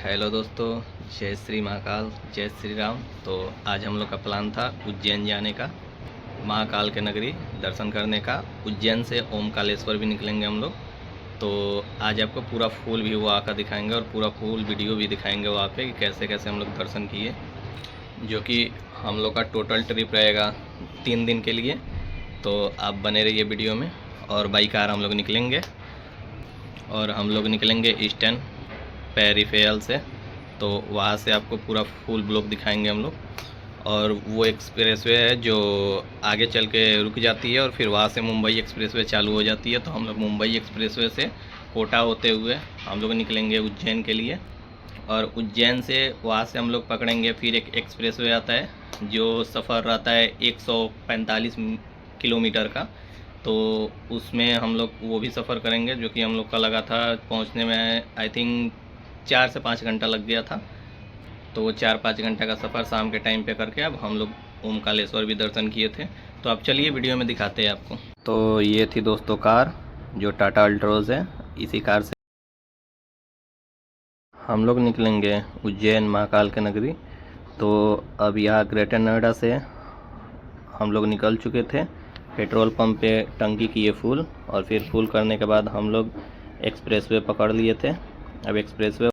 Hello दोस्तों, जय श्री महाकाल, जय श्री राम। तो आज हम लोग का प्लान था उज्जैन जाने का, महाकाल के नगरी दर्शन करने का। उज्जैन से ओमकालेश्वर भी निकलेंगे हम लोग। तो आज आपको पूरा फुल व्यू वहाँ का दिखाएंगे और पूरा फुल वीडियो भी दिखाएंगे वहाँ पे कि कैसे कैसे हम लोग दर्शन किए। जो कि हम लोग का टोटल ट्रिप रहेगा 3 दिन के लिए। तो आप बने रहिए वीडियो में। और बाई कार हम लोग निकलेंगे और हम लोग निकलेंगे ईस्टर्न पेरिफेरल से। तो वहाँ से आपको पूरा फुल ब्लॉक दिखाएंगे हम लोग। और वो एक्सप्रेसवे है जो आगे चल के रुक जाती है और फिर वहाँ से मुंबई एक्सप्रेसवे चालू हो जाती है। तो हम लोग मुंबई एक्सप्रेसवे से कोटा होते हुए हम लोग निकलेंगे उज्जैन के लिए। और उज्जैन से वहाँ से हम लोग पकड़ेंगे फिर एक एक्सप्रेसवे आता है जो सफ़र रहता है 145 किलोमीटर का। तो उसमें हम लोग वो भी सफ़र करेंगे, जो कि हम लोग का लगा था पहुँचने में आई थिंक 4 से 5 घंटा लग गया था। तो वो 4-5 घंटे का सफ़र शाम के टाइम पे करके अब हम लोग ओमकालेश्वर भी दर्शन किए थे। तो अब चलिए वीडियो में दिखाते हैं आपको। तो ये थी दोस्तों कार, जो टाटा अल्ट्रोज़ है। इसी कार से हम लोग निकलेंगे उज्जैन महाकाल के नगरी। तो अब यहाँ ग्रेटर नोएडा से हम लोग निकल चुके थे। पेट्रोल पंप पे टंकी किए फुल और फिर फुल करने के बाद हम लोग एक्सप्रेसवे पकड़ लिए थे। अब एक्सप्रेसवे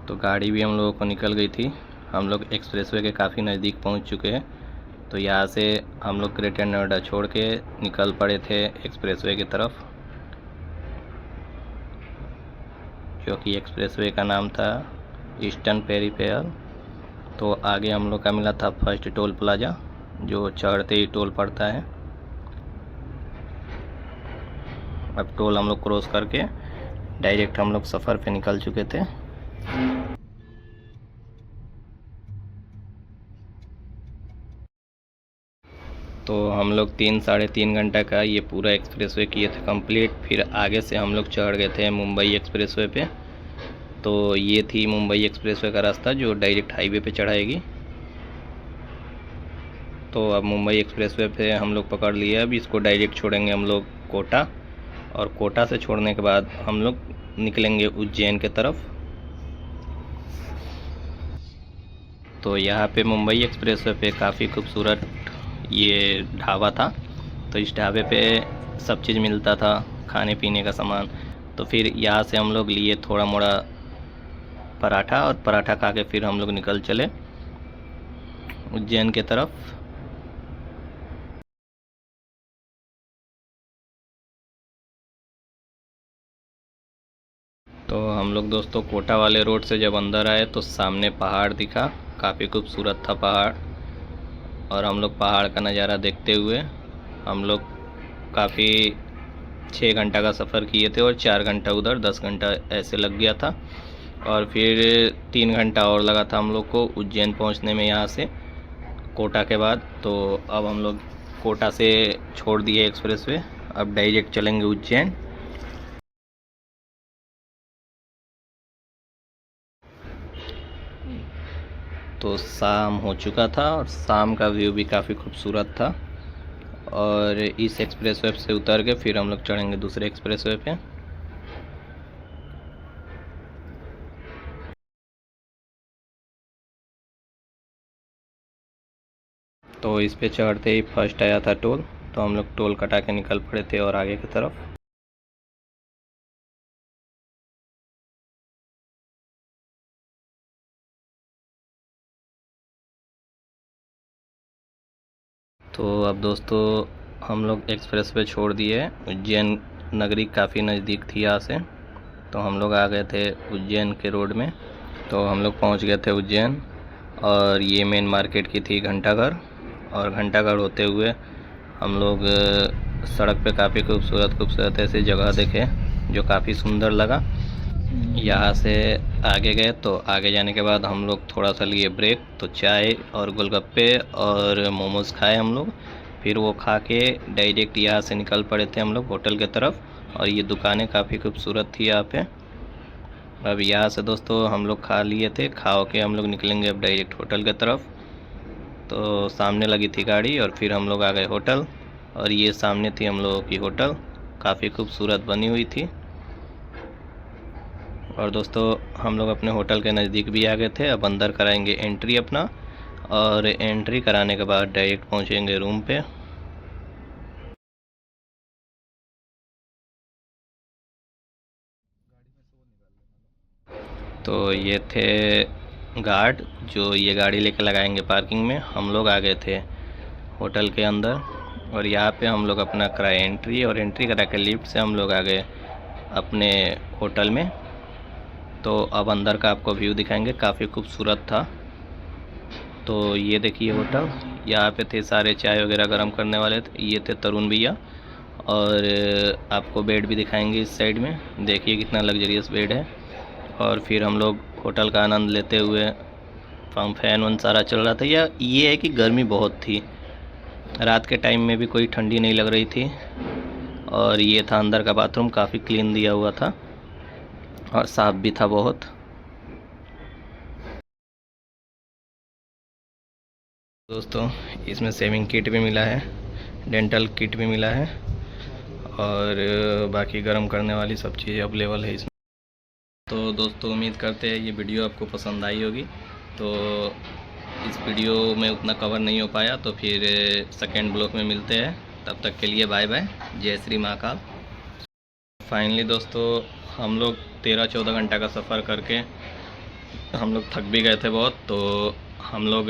तो गाड़ी भी हम लोगों को निकल गई थी। हम लोग एक्सप्रेसवे के काफ़ी नज़दीक पहुंच चुके हैं। तो यहाँ से हम लोग ग्रेटर नोएडा छोड़ के निकल पड़े थे एक्सप्रेसवे की तरफ, जो कि एक्सप्रेसवे का नाम था ईस्टर्न पेरिफेरल। तो आगे हम लोग का मिला था फर्स्ट टोल प्लाजा, जो चढ़ते ही टोल पड़ता है। अब टोल हम लोग क्रॉस करके डायरेक्ट हम लोग सफ़र पे निकल चुके थे। तो हम लोग 3-3.5 घंटा का ये पूरा एक्सप्रेसवे किए थे कंप्लीट। फिर आगे से हम लोग चढ़ गए थे मुंबई एक्सप्रेसवे पे। तो ये थी मुंबई एक्सप्रेसवे का रास्ता जो डायरेक्ट हाईवे पे चढ़ाएगी। तो अब मुंबई एक्सप्रेसवे पे हम लोग पकड़ लिए। अब इसको डायरेक्ट छोड़ेंगे हम लोग कोटा, और कोटा से छोड़ने के बाद हम लोग निकलेंगे उज्जैन के तरफ। तो यहाँ पे मुंबई एक्सप्रेसवे पे काफ़ी खूबसूरत ये ढाबा था। तो इस ढाबे पे सब चीज़ मिलता था, खाने पीने का सामान। तो फिर यहाँ से हम लोग लिए थोड़ा मोड़ा पराठा, और पराठा खा के फिर हम लोग निकल चले उज्जैन के तरफ। तो हम लोग दोस्तों कोटा वाले रोड से जब अंदर आए तो सामने पहाड़ दिखा, काफ़ी खूबसूरत था पहाड़। और हम लोग पहाड़ का नज़ारा देखते हुए हम लोग काफ़ी 6 घंटा का सफ़र किए थे और 4 घंटा उधर, 10 घंटा ऐसे लग गया था। और फिर 3 घंटा और लगा था हम लोग को उज्जैन पहुंचने में यहाँ से कोटा के बाद। तो अब हम लोग कोटा से छोड़ दिए एक्सप्रेसवे, अब डायरेक्ट चलेंगे उज्जैन। तो शाम हो चुका था और शाम का व्यू भी काफ़ी खूबसूरत था। और इस एक्सप्रेसवे से उतर के फिर हम लोग चढ़ेंगे दूसरे एक्सप्रेसवे पे। तो इस पे चढ़ते ही फर्स्ट आया था टोल। तो हम लोग टोल कटा के निकल पड़े थे और आगे की तरफ। तो अब दोस्तों हम लोग एक्सप्रेस पे छोड़ दिए। उज्जैन नगरी काफ़ी नज़दीक थी यहाँ से। तो हम लोग आ गए थे उज्जैन के रोड में। तो हम लोग पहुँच गए थे उज्जैन, और ये मेन मार्केट की थी घंटाघर। और घंटाघर होते हुए हम लोग सड़क पे काफ़ी खूबसूरत खूबसूरत ऐसी जगह देखे जो काफ़ी सुंदर लगा। यहाँ से आगे गए तो आगे जाने के बाद हम लोग थोड़ा सा लिए ब्रेक। तो चाय और गोलगप्पे और मोमोज़ खाए हम लोग। फिर वो खा के डायरेक्ट यहाँ से निकल पड़े थे हम लोग होटल के तरफ। और ये दुकानें काफ़ी खूबसूरत थी यहाँ पे। अब यहाँ से दोस्तों हम लोग खा लिए थे, खा के हम लोग निकलेंगे अब डायरेक्ट होटल की तरफ। तो सामने लगी थी गाड़ी और फिर हम लोग आ गए होटल। और ये सामने थी हम लोगों की होटल, काफ़ी खूबसूरत बनी हुई थी। और दोस्तों हम लोग अपने होटल के नज़दीक भी आ गए थे। अब अंदर कराएंगे एंट्री अपना, और एंट्री कराने के बाद डायरेक्ट पहुंचेंगे रूम पे। तो ये थे गार्ड जो ये गाड़ी लेके लगाएंगे पार्किंग में। हम लोग आ गए थे होटल के अंदर, और यहाँ पे हम लोग अपना कराए एंट्री, और एंट्री करा के लिफ्ट से हम लोग आ गए अपने होटल में। तो अब अंदर का आपको व्यू दिखाएंगे, काफ़ी खूबसूरत था। तो ये देखिए होटल, यहाँ पे थे सारे चाय वगैरह गर्म करने वाले थे। ये थे तरुण भैया। और आपको बेड भी दिखाएंगे इस साइड में, देखिए कितना लग्जरियस बेड है। और फिर हम लोग होटल का आनंद लेते हुए, फैन वन सारा चल रहा था। या ये है कि गर्मी बहुत थी, रात के टाइम में भी कोई ठंडी नहीं लग रही थी। और ये था अंदर का बाथरूम, काफ़ी क्लीन दिया हुआ था और साफ़ भी था बहुत। दोस्तों इसमें शेविंग किट भी मिला है, डेंटल किट भी मिला है, और बाकी गर्म करने वाली सब चीज़ें अवेलेबल है इसमें। तो दोस्तों उम्मीद करते हैं ये वीडियो आपको पसंद आई होगी। तो इस वीडियो में उतना कवर नहीं हो पाया, तो फिर सेकेंड ब्लॉग में मिलते हैं। तब तक के लिए बाय बाय, जय श्री महाकाल। फाइनली दोस्तों हम लोग 13-14 घंटा का सफ़र करके हम लोग थक भी गए थे बहुत। तो हम लोग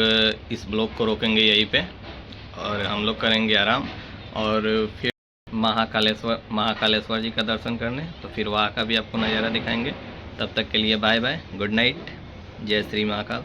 इस ब्लॉग को रोकेंगे यहीं पे, और हम लोग करेंगे आराम, और फिर महाकालेश्वर जी का दर्शन करने। तो फिर वहाँ का भी आपको नज़ारा दिखाएंगे। तब तक के लिए बाय बाय, गुड नाइट, जय श्री महाकाल।